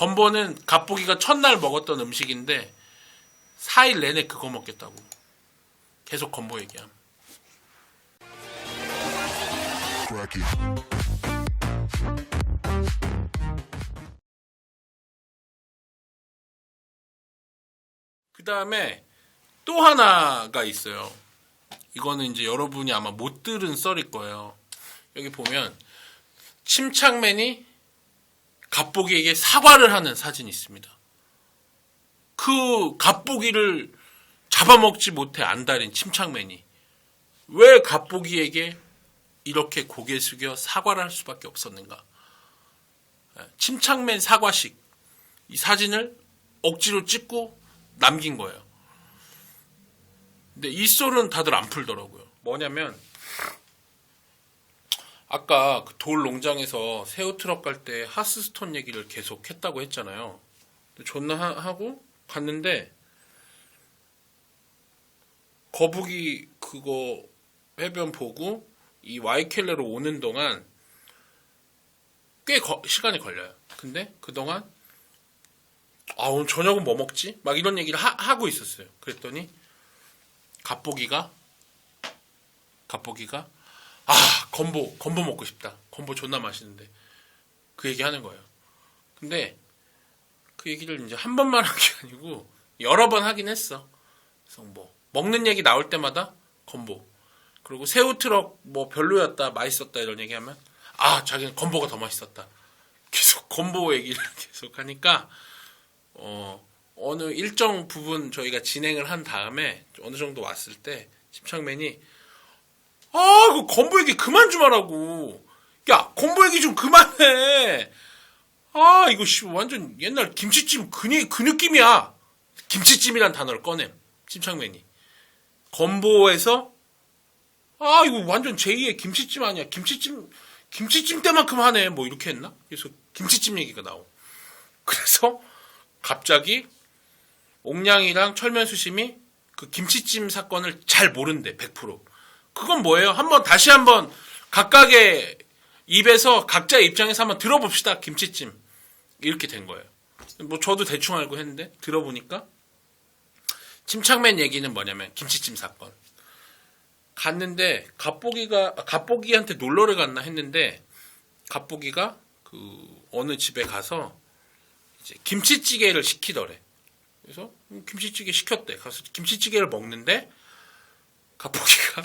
건보는 갑보기가 첫날 먹었던 음식인데 4일 내내 그거 먹겠다고 계속 건보 얘기함. 그 다음에 또 하나가 있어요. 이거는 이제 여러분이 아마 못 들은 썰일 거예요. 여기 보면 침착맨이 갑보기에게 사과를 하는 사진이 있습니다. 그 갑보기를 잡아먹지 못해 안달인 침착맨이 왜 갑보기에게 이렇게 고개 숙여 사과를 할 수밖에 없었는가? 침착맨 사과식, 이 사진을 억지로 찍고 남긴 거예요. 근데 이 썰은 다들 안 풀더라고요. 뭐냐면 아까 그 돌 농장에서 새우 트럭 갈 때 하스스톤 얘기를 계속 했다고 했잖아요. 존나 하고 갔는데 거북이 그거 해변 보고 이 와이켈레로 오는 동안 꽤 시간이 걸려요. 근데 그동안 오늘 저녁은 뭐 먹지? 막 이런 얘기를 하고 있었어요. 그랬더니 갑보기가 건보 먹고 싶다. 건보 존나 맛있는데 그 얘기 하는 거예요. 근데 그 얘기를 이제 한 번만 한 게 아니고 여러 번 하긴 했어. 그래서 뭐 먹는 얘기 나올 때마다 건보, 그리고 새우 트럭 뭐 별로였다, 맛있었다 이런 얘기하면 자기는 건보가 더 맛있었다. 계속 건보 얘기를 계속 하니까 어느 일정 부분 저희가 진행을 한 다음에 어느 정도 왔을 때 침착맨이 그 건보 얘기 그만 좀 하라고. 야, 건보 얘기 좀 그만해. 이거 완전 옛날 김치찜 그 느낌이야. 김치찜이란 단어를 꺼냄. 침착맨이. 건보에서 이거 완전 제2의 김치찜 아니야. 김치찜 때만큼 하네. 뭐 이렇게 했나? 그래서 김치찜 얘기가 나오. 그래서 갑자기 옥냥이랑 철면수심이 그 김치찜 사건을 잘 모른대. 100%. 그건 뭐예요? 다시 한번 각각의 입에서 각자의 입장에서 한번 들어봅시다. 김치찜. 이렇게 된 거예요. 뭐 저도 대충 알고 했는데 들어보니까 침착맨 얘기는 뭐냐면 김치찜 사건. 갔는데 갑보기한테 놀러를 갔나 했는데 갑보기가 그 어느 집에 가서 이제 김치찌개를 시키더래. 그래서 김치찌개 시켰대. 가서 김치찌개를 먹는데 갑보기가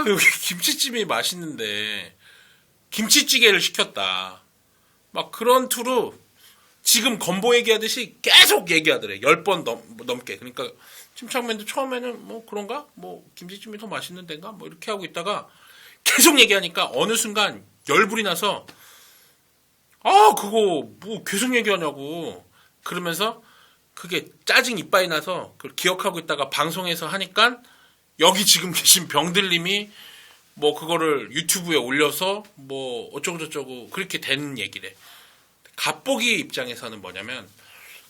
여기 김치찜이 맛있는데 김치찌개를 시켰다. 막 그런 투로 지금 건보 얘기하듯이 계속 얘기하더래. 10번 넘게. 그러니까 침착맨도 처음에는 뭐 그런가? 뭐 김치찜이 더 맛있는 데인가? 뭐 이렇게 하고 있다가 계속 얘기하니까 어느 순간 열불이 나서 그거 뭐 계속 얘기하냐고. 그러면서 그게 짜증 이빠이 나서 그걸 기억하고 있다가 방송에서 하니까 여기 지금 계신 병들님이 뭐 그거를 유튜브에 올려서 뭐 어쩌고저쩌고 그렇게 된 얘기래. 갑보기 입장에서는 뭐냐면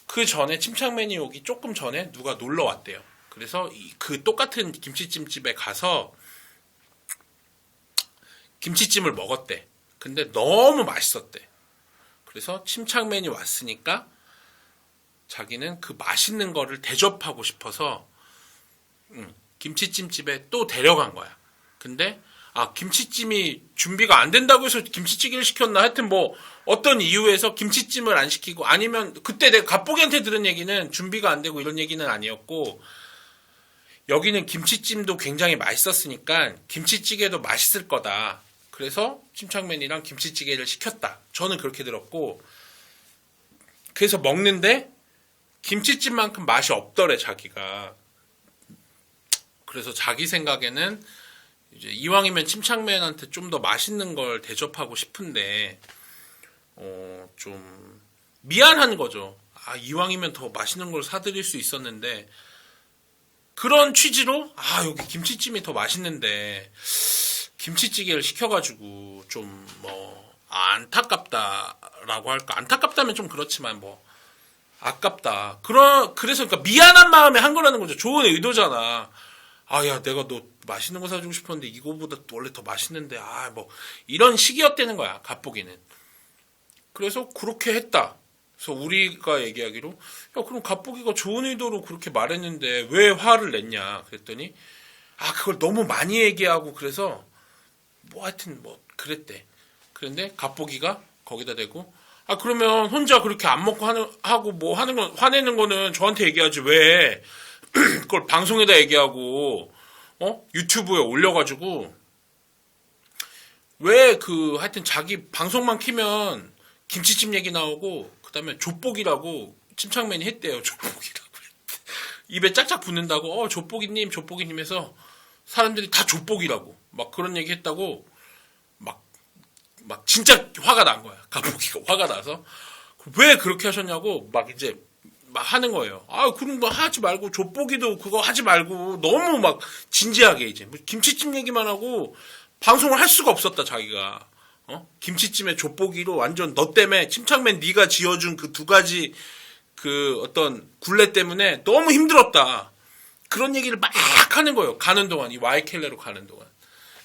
그 전에 침착맨이 오기 조금 전에 누가 놀러 왔대요. 그래서 그 똑같은 김치찜집에 가서 김치찜을 먹었대. 근데 너무 맛있었대. 그래서 침착맨이 왔으니까 자기는 그 맛있는 거를 대접하고 싶어서 김치찜집에 또 데려간 거야. 근데 김치찜이 준비가 안 된다고 해서 김치찌개를 시켰나? 하여튼 뭐 어떤 이유에서 김치찜을 안 시키고, 아니면 그때 내가 갑보기한테 들은 얘기는 준비가 안 되고 이런 얘기는 아니었고, 여기는 김치찜도 굉장히 맛있었으니까 김치찌개도 맛있을 거다. 그래서 침착맨이랑 김치찌개를 시켰다. 저는 그렇게 들었고, 그래서 먹는데 김치찜만큼 맛이 없더래 자기가. 그래서 자기 생각에는 이제 이왕이면 침착맨한테 좀 더 맛있는 걸 대접하고 싶은데 좀 미안한 거죠. 이왕이면 더 맛있는 걸 사드릴 수 있었는데, 그런 취지로 여기 김치찜이 더 맛있는데 김치찌개를 시켜가지고 좀 뭐 안타깝다라고 할까. 안타깝다면 좀 그렇지만 뭐 아깝다. 그래서 그러니까 미안한 마음에 한 거라는 거죠. 좋은 의도잖아. 야, 내가 너 맛있는 거 사주고 싶었는데 이거보다 원래 더 맛있는데 뭐 이런 식이었다는 거야. 갑보기는. 그래서 그렇게 했다. 그래서 우리가 얘기하기로 야 그럼 갑보기가 좋은 의도로 그렇게 말했는데 왜 화를 냈냐 그랬더니 그걸 너무 많이 얘기하고 그래서 뭐 하여튼 뭐 그랬대. 그런데 갑보기가 거기다 대고 그러면 혼자 그렇게 안 먹고 하고 뭐 하는 건 화내는 거는 저한테 얘기하지 왜 그걸 방송에다 얘기하고 유튜브에 올려가지고 왜 하여튼 자기 방송만 키면 김치찜 얘기 나오고 그다음에 족복이라고 침착맨이 했대요. 족복이라고 입에 짝짝 붙는다고 족복이님 해서 사람들이 다 족복이라고 막 그런 얘기 했다고 막 진짜 화가 난 거야. 갑보기가 화가 나서 왜 그렇게 하셨냐고 막 이제 막 하는 거예요. 그런 거 하지 말고 족보기도 그거 하지 말고 너무 막 진지하게 이제 김치찜 얘기만 하고 방송을 할 수가 없었다 자기가. 김치찜에 족보기로 완전 너 때문에 침착맨 네가 지어준 그 두 가지 그 어떤 굴레 때문에 너무 힘들었다. 그런 얘기를 막 하는 거예요. 가는 동안 이 와이켈레로 가는 동안.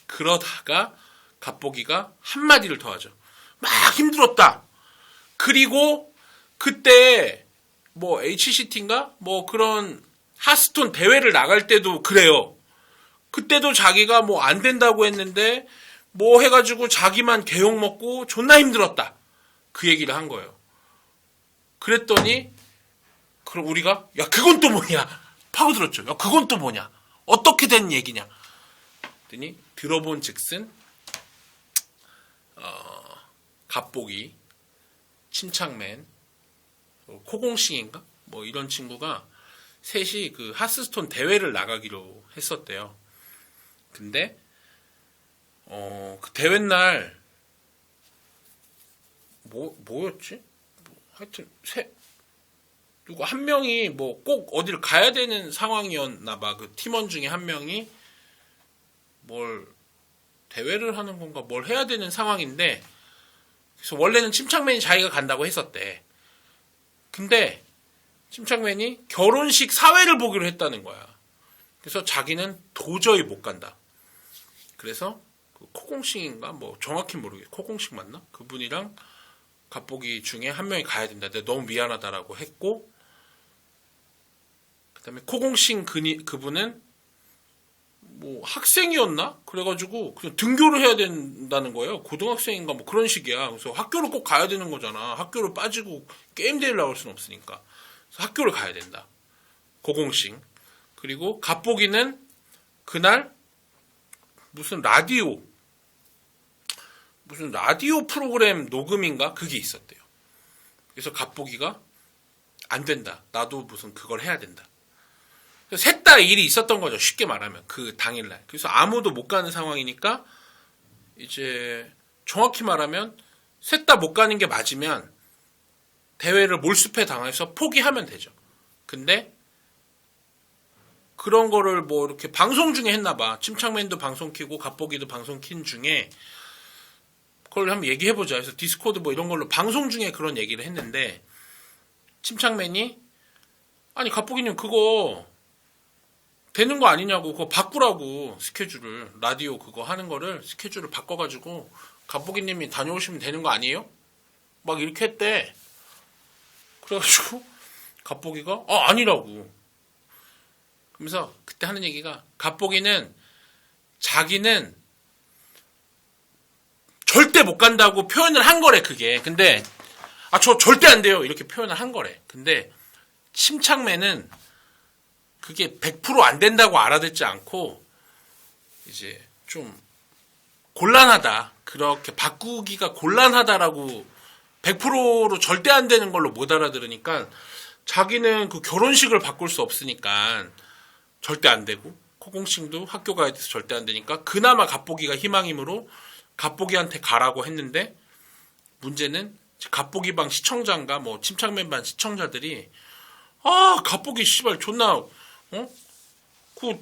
그러다가 갑보기가 한마디를 더 하죠. 막 힘들었다. 그리고 그때 뭐 HCT인가? 뭐 그런 하스톤 대회를 나갈 때도 그래요. 그때도 자기가 뭐 안 된다고 했는데 뭐 해가지고 자기만 개욕 먹고 존나 힘들었다. 그 얘기를 한 거예요. 그랬더니 그럼 우리가 야 그건 또 뭐냐? 파고들었죠. 야 그건 또 뭐냐? 어떻게 된 얘기냐? 그랬더니 들어본 즉슨 갑보기, 침착맨, 코공식인가? 뭐 이런 친구가 셋이 그 하스스톤 대회를 나가기로 했었대요. 근데 그 대회 날 뭐였지? 하여튼 누구 한 명이 뭐 꼭 어디를 가야 되는 상황이었나 봐. 그 팀원 중에 한 명이 뭘 대회를 하는 건가 뭘 해야 되는 상황인데 그래서 원래는 침착맨이 자기가 간다고 했었대. 근데 침착맨이 결혼식 사회를 보기로 했다는 거야. 그래서 자기는 도저히 못 간다. 그래서 그 코공식인가 뭐 정확히 모르겠어. 코공식 맞나? 그분이랑 갑보기 중에 한 명이 가야 된다. 내가 너무 미안하다라고 했고 그다음에 코공식 그분은 뭐 학생이었나? 그래가지고 그냥 등교를 해야 된다는 거예요. 고등학생인가 뭐 그런 식이야. 그래서 학교를 꼭 가야 되는 거잖아. 학교를 빠지고 게임 대회를 나올 수는 없으니까. 그래서 학교를 가야 된다. 고공식. 그리고 갑보기는 그날 무슨 라디오 프로그램 녹음인가 그게 있었대요. 그래서 갑보기가 안 된다. 나도 무슨 그걸 해야 된다. 셋 다 일이 있었던 거죠. 쉽게 말하면 그 당일날. 그래서 아무도 못 가는 상황이니까 이제 정확히 말하면 셋 다 못 가는 게 맞으면 대회를 몰수패 당해서 포기하면 되죠. 근데 그런 거를 뭐 이렇게 방송 중에 했나 봐. 침착맨도 방송 키고 갑보기도 방송 킨 중에 그걸 한번 얘기해보자. 그래서 디스코드 뭐 이런 걸로 방송 중에 그런 얘기를 했는데 침착맨이 아니 갑보기님 그거 되는 거 아니냐고 그거 바꾸라고 스케줄을 라디오 그거 하는 거를 스케줄을 바꿔가지고 갑보기님이 다녀오시면 되는 거 아니에요? 막 이렇게 했대. 그래가지고 갑보기가 아니라고. 그러면서 그때 하는 얘기가 갑보기는 자기는 절대 못 간다고 표현을 한 거래 그게. 근데 저 절대 안 돼요 이렇게 표현을 한 거래. 근데 침착맨은 그게 100% 안 된다고 알아듣지 않고 이제 좀 곤란하다. 그렇게 바꾸기가 곤란하다라고 100%로 절대 안 되는 걸로 못 알아들으니까 자기는 그 결혼식을 바꿀 수 없으니까 절대 안 되고 코공식도 학교 가야 돼서 절대 안 되니까 그나마 갑보기가 희망이므로 갑보기한테 가라고 했는데 문제는 갑보기방 시청자인가 뭐 침착맨반 시청자들이 갑보기 씨발 존나 그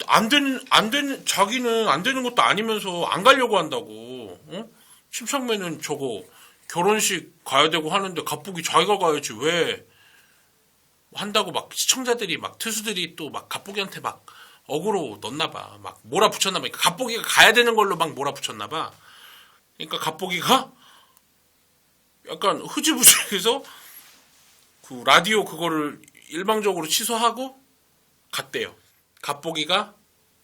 자기는 안 되는 것도 아니면서 안 가려고 한다고. 침착맨은 저거 결혼식 가야 되고 하는데 갑보기 자기가 가야지 왜 한다고 막 시청자들이 막 투수들이 또 막 갑보기한테 막 어그로 넣었나봐. 막 몰아붙였나봐. 그러니까 갑보기가 가야 되는 걸로 막 몰아붙였나봐. 그러니까 갑보기가 약간 흐지부지해서 그 라디오 그거를 일방적으로 취소하고 갔대요. 갑보기가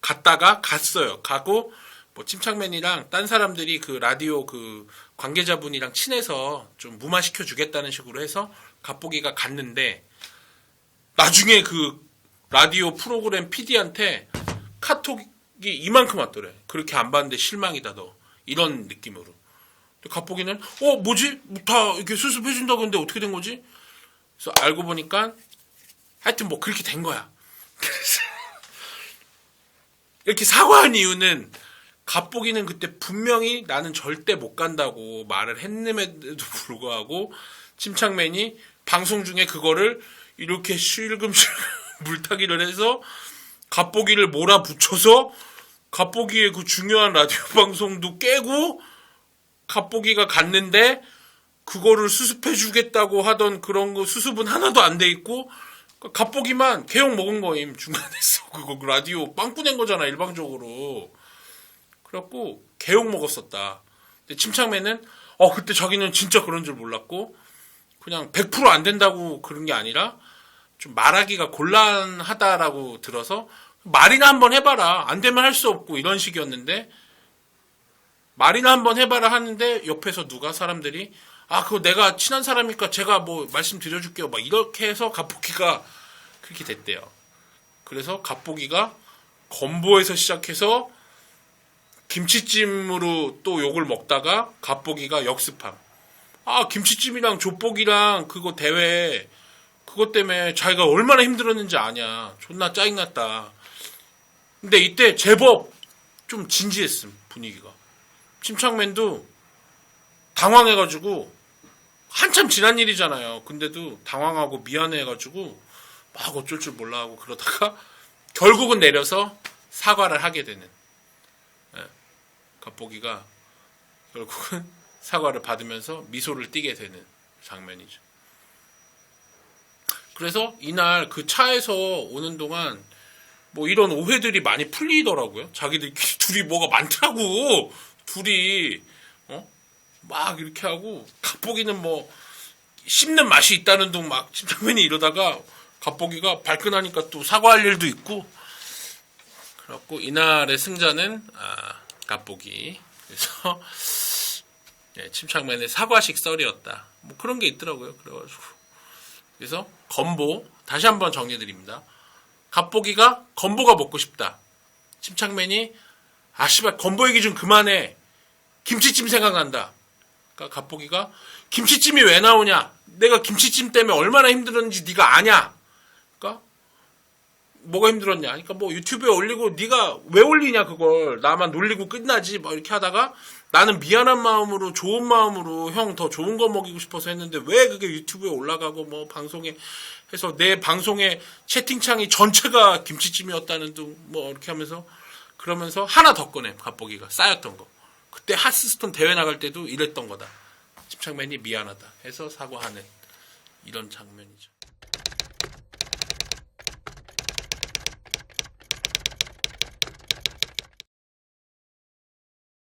갔다가 갔어요. 가고 뭐 침착맨이랑 딴 사람들이 그 라디오 그 관계자분이랑 친해서 좀 무마시켜 주겠다는 식으로 해서 갑보기가 갔는데 나중에 그 라디오 프로그램 PD한테 카톡이 이만큼 왔더래. 그렇게 안 봤는데 실망이다 너. 이런 느낌으로. 갑보기는 뭐지? 다 이렇게 수습해준다고 했는데 어떻게 된 거지? 그래서 알고 보니까 하여튼 뭐 그렇게 된 거야. 그래서 이렇게 사과한 이유는 갑보기는 그때 분명히 나는 절대 못 간다고 말을 했음에도 불구하고 침착맨이 방송 중에 그거를 이렇게 실금실금 물타기를 해서 갑보기를 몰아붙여서 갑보기의 그 중요한 라디오 방송도 깨고 갑보기가 갔는데 그거를 수습해주겠다고 하던 그런 거 수습은 하나도 안 돼 있고 갑보기만 개욕 먹은 거임 중간에서 그거 라디오 빵꾸 낸 거잖아 일방적으로. 그래갖고 개욕 먹었었다. 근데 침착맨은 그때 자기는 진짜 그런 줄 몰랐고 그냥 100% 안 된다고 그런 게 아니라 좀 말하기가 곤란하다라고 들어서 말이나 한번 해봐라. 안 되면 할 수 없고 이런 식이었는데 말이나 한번 해봐라 하는데 옆에서 누가 사람들이 그거 내가 친한 사람이니까 제가 뭐 말씀드려줄게요. 막 이렇게 해서 갑보기가 그렇게 됐대요. 그래서 갑보기가 건보에서 시작해서 김치찜으로 또 욕을 먹다가 갑보기가 역습함. 김치찜이랑 족보기랑 그거 대회 그것 때문에 자기가 얼마나 힘들었는지 아냐. 존나 짜증났다. 근데 이때 제법 좀 진지했음 분위기가. 침착맨도 당황해가지고 한참 지난 일이잖아요. 근데도 당황하고 미안해가지고 막 어쩔 줄 몰라 하고 그러다가 결국은 내려서 사과를 하게 되는 갑보기가 결국은 사과를 받으면서 미소를 띠게 되는 장면이죠. 그래서 이날 그 차에서 오는 동안 뭐 이런 오해들이 많이 풀리더라고요. 자기들끼리 둘이 뭐가 많더라고. 둘이 막 이렇게 하고 갑보기는 뭐 씹는 맛이 있다는 둥 막 침착맨이 이러다가 갑보기가 발끈하니까 또 사과할 일도 있고 그래갖고 이날의 승자는 갑보기. 그래서 침착맨의 사과식 썰이었다. 뭐 그런 게 있더라고요. 그래가지고 그래서 건보 다시 한번 정리해드립니다. 갑보기가 건보가 먹고 싶다. 침착맨이 씨발 건보 얘기 좀 그만해. 김치찜 생각난다. 그러니까 갑보기가 김치찜이 왜 나오냐? 내가 김치찜 때문에 얼마나 힘들었는지 네가 아냐? 그러니까 뭐가 힘들었냐? 그러니까 뭐 유튜브에 올리고 네가 왜 올리냐 그걸 나만 놀리고 끝나지 뭐 이렇게 하다가 나는 미안한 마음으로 좋은 마음으로 형 더 좋은 거 먹이고 싶어서 했는데 왜 그게 유튜브에 올라가고 뭐 방송에 해서 내 방송의 채팅창이 전체가 김치찜이었다는 둥 뭐 이렇게 하면서 그러면서 하나 더 꺼내 갑보기가 쌓였던 거. 그때 하스스톤 대회 나갈 때도 이랬던 거다. 침착맨이 미안하다 해서 사과하는 이런 장면이죠.